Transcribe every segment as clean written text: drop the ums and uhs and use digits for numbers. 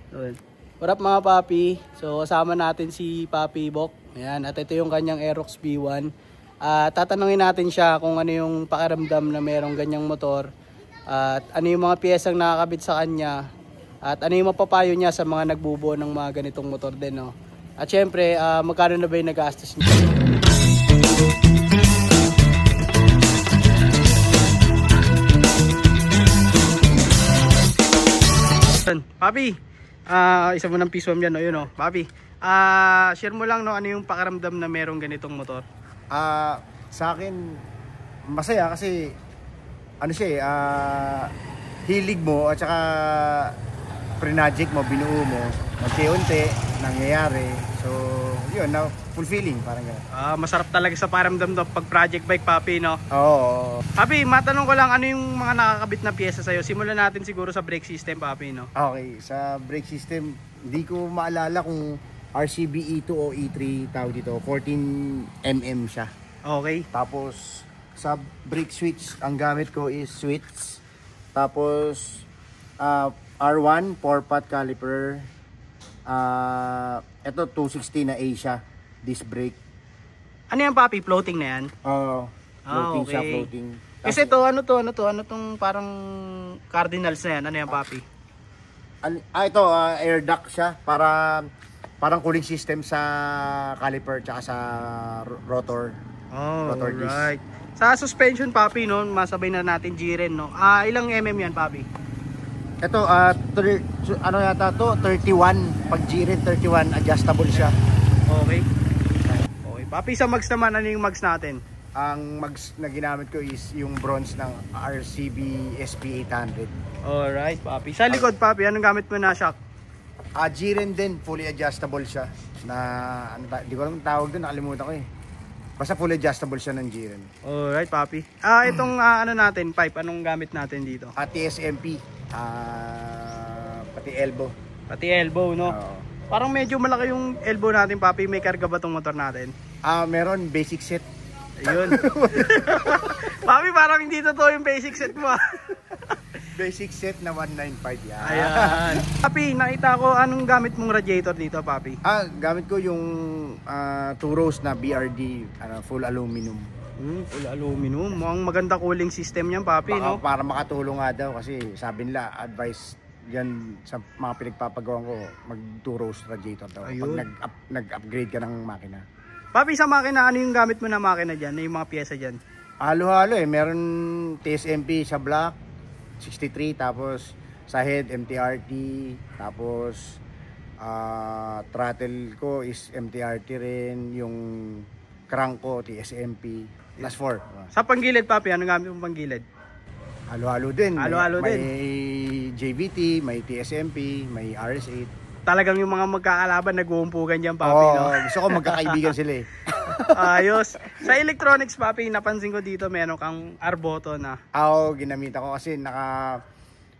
Yun. What up mga papi? So kasama natin si Papi Bok. Ayan, at ito yung kanyang Aerox B1. Tatanungin natin siya kung ano yung pakiramdam na merong ganyang motor. At ano yung mga piyesang nakakabit sa kanya. At ano yung mapapayo niya sa mga nagbubuo ng mga ganitong motor din. No? At syempre, magkano na ba yung nagastos niya? Papi, isa mo ng piso yan, no? Yun, no? Papi, share mo lang, no, ano yung pakiramdam na merong ganitong motor? Sa akin, masaya kasi, ano siya hilig mo at saka project mo, binuo mo, unti-unti, nangyayari. So, yun, na fulfilling, parang gano'n. Masarap talaga sa pakiramdam to pag project bike, Papi, no? Oo. Papi, matanong ko lang, ano yung mga nakakabit na piyesa sa'yo? Simulan natin siguro sa brake system, Papi, no? Okay, sa brake system, hindi ko maalala kung RCB E2 o E3 tawag dito, 14mm siya. Okay. Tapos, sa brake switch, ang gamit ko is switch. Tapos, R1, 4-pot caliper. Ito, 260 na A siya, disc brake. Ano yan, Papi? Floating na yan? Floating okay. siya, floating. Kasi ito, ano tong parang cardinals na yan? Ano yan, Papi? Ito, air duct siya, parang cooling system sa caliper tsaka sa rotor. Rotor disc. Right. Sa suspension, Papi, no, masabay na natin G-Ren, no? Ilang mm yan, Papi? Ito, ano yata to, 31. Pag G-Ren 31, adjustable siya. Okay. Okay. Papi, sa mags naman, ano yung mags natin? Ang mags na ginamit ko is yung bronze ng RCB SP800. Alright, Papi. Sa likod, Papi, anong gamit mo na shock? G-Ren din, fully adjustable siya. Hindi ko alam tawag doon, nakalimutan ko eh. Basta fully adjustable siya ng G-Ren. Alright, Papi. Itong ano natin, pipe, anong gamit natin dito? TSMP, pati elbow. Pati elbow, no? Parang medyo malaki yung elbow natin, Papi. May karga ba tong motor natin? Meron basic set. Ayun. Papi, parang hindi totoo yung basic set mo. Basic set na 195 yan. Ayan. Papi, nakita ko anong gamit mong radiator dito, Papi? Gamit ko yung 2 rows na BRD, full aluminum. Full aluminum. Mukhang maganda cooling system niyan, Papi, no? Para makatulong nga daw kasi sabi nila, advice yan sa mga pinagpapagawa ko, mag 2 rows radiator daw. Ayun. Pag nag-upgrade ka ng makina. Papi, sa makina, ano yung gamit mo na makina dyan? Ano yung mga pyesa dyan? Halo-halo meron TSMP sa black, 63, tapos sa head MTRT, tapos throttle ko is MTRT rin, yung crank ko TSMP, plus 4. Sa panggilid, Papi, ano gamit mong panggilid? Halo-halo din. Halo-halo din. May JVT, may TSMP, may RS8. Talagang yung mga magkakalaban nag-uumpugan dyan, Papi, no? Gusto ko magkakaibigan sila eh. Ayos. Sa electronics, Papi, napansin ko dito meron kang Arboto na. Ginamit ako kasi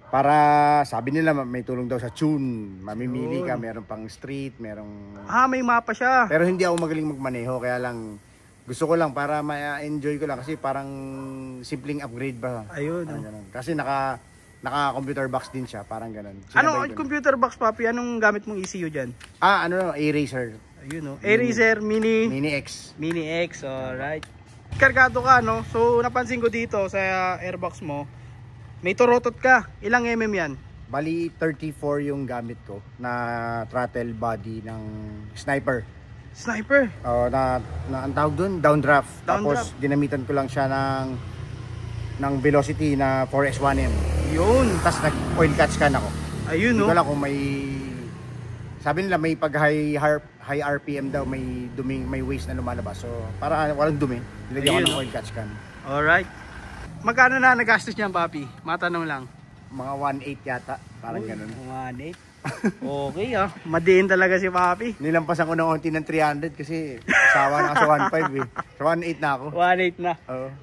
para sabi nila may tulong daw sa tune. Mamimili ka, meron pang street, merong... May mapa siya. Pero hindi ako magaling magmaneho, kaya lang gusto ko lang para ma-enjoy ko lang kasi parang simpleng upgrade ba. Ayun. Kasi naka-computer box din siya, parang ganun. Anong computer box, Papi? Anong gamit mong ECU dyan? A-Racer. Ayun, no? A-Racer Mini X. Mini X, alright. Kargado ka, no? So, napansin ko dito sa airbox mo, may torotot ka. Ilang mm yan? Bali, 34 yung gamit ko na throttle body ng Sniper. Sniper? Ang tawag dun, downdraft. Tapos, ginamitan ko lang siya ng velocity na 4S1M. Yun. Tapos nag-oil catch can ako. Ayun, no? Hindi ko lang kung may... Sabi nila may pag high RPM daw, may waste na lumalabas. So, para walang dumi, nilagyan ko ng oil catch can. Alright. Magkano na nagastos niyan, Papi? Matanong lang. Mga 1.8 yata, parang ganun. 1.8. Okay, madiin talaga si Papi. Nilampasan ko ng onti ng 300 kasi sawa na sa 1.5 eh. Sa 1.8 na ako. 1.8 na.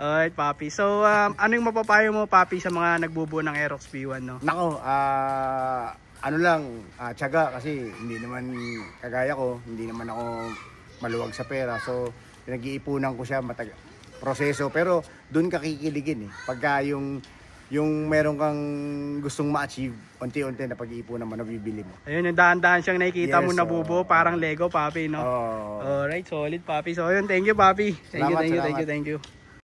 Alright, Papi. So, ano yung mapapayo mo, Papi, sa mga nagbubuo ng Aerox B1, no? Nako, tiyaga kasi hindi naman kagaya ko, hindi naman ako maluwag sa pera. So, pinag-iipunan ko siya proseso, pero doon ka kikiligin eh. Pagka yung yung meron kang gustong ma-achieve, unti-unti na pag-iipunan mo, nabibili mo. Ayun, yung dahan-dahan siyang nakikita mo Yes, nabubuo, parang Lego, Papi, no? Oh. Alright, solid, Papi. So, ayun, thank you, Papi. Thank Salamat, you, thank you, salamat. thank you.